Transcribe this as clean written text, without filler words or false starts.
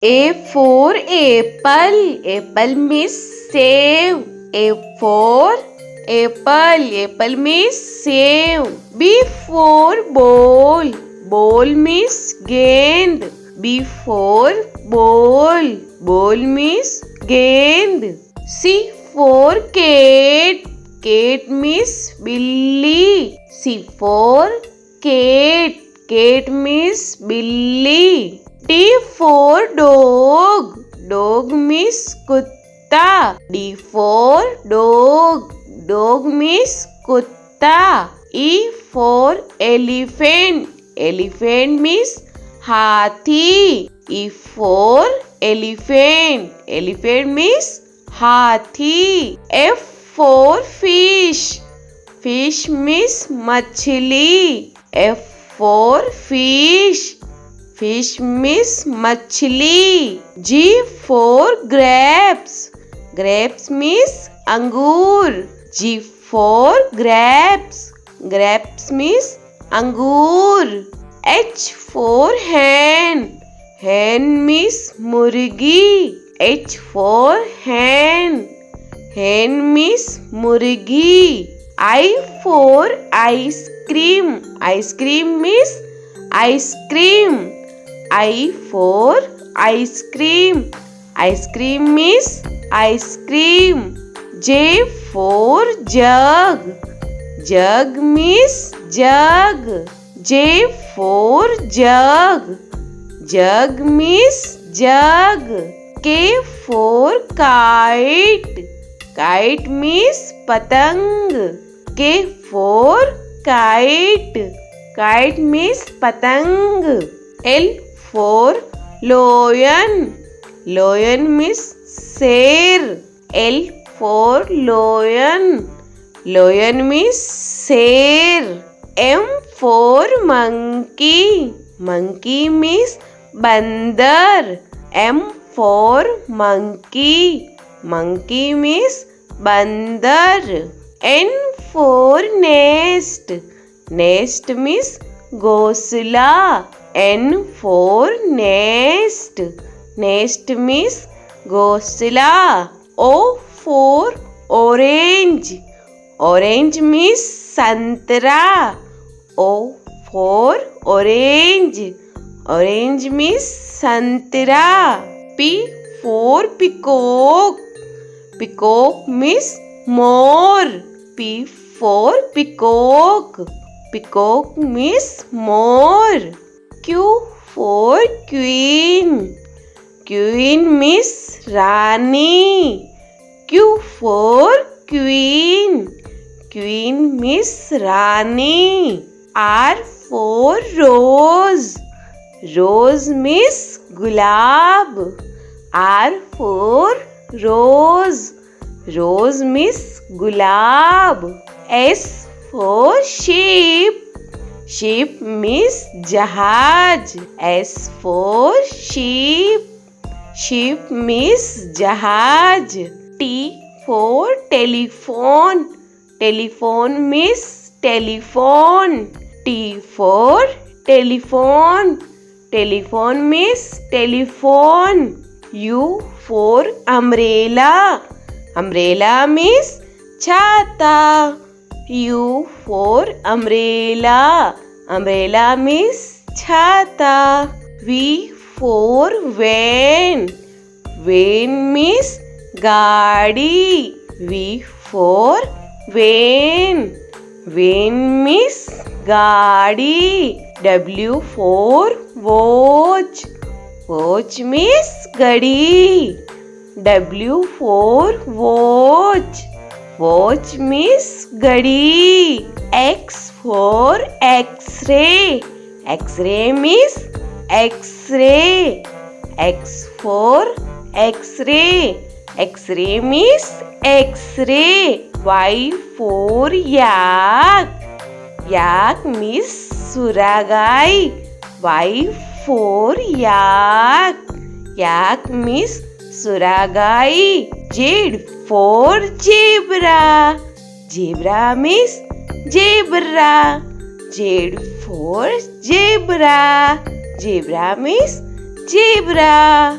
A for apple. Apple means save. A for apple. Apple means save. B for ball. Ball means gend. B for ball. Ball means gend. C for cat. Cat means billy. C for cat. Cat means billy. D for dog. Dog means kutta. D for dog. Dog means kutta. E for elephant. Elephant means hathi. E for elephant. Elephant means hathi. F for fish. Fish means machli. F for fish. Fish means machli. G for grapes. Grapes means angur. G for grapes. Grapes means angur. H for hen. Hen means murgi. H for hen. Hen means murgi. I for ice cream. Ice cream means ice cream. I for ice cream. Ice cream means ice cream. J for jug. Jug means jug. J for jug. Jug means jug. K for kite. Kite means patang. K for kite. Kite means patang. L for lion. Lion means sher. L for lion. Lion means sher. M for monkey. Monkey means bandar. M for monkey. Monkey means bandar. N for nest. Nest means ghosla. N for nest. Nest means ghosla. O for orange. Orange means santra. O for orange. Orange means santra. P for peacock. Peacock means more. P for peacock. Peacock means more. Q for queen. Queen means Rani. Q for queen. Queen means Rani. R for rose. Rose means gulab. R for rose. Rose means gulab. S for sheep. Sheep means jahaj. S for sheep. Sheep means jahaj. T for telephone. Telephone means telephone. T for telephone. Telephone means telephone. U for umbrella. Umbrella means chhata. U for umbrella. Umbrella means chhata. V for van. Van means gaadi. V for van. Van means gaadi. W for watch. Watch means gadi. W for watch. Watch means gadi. X for X-ray. X-ray means X-ray. X for X-ray. X-ray means X-ray. Y for yak. Yak means suragai. Y for yak. Yak means suragai. Z for zebra. Zebra means zebra. Z for zebra. Zebra means zebra.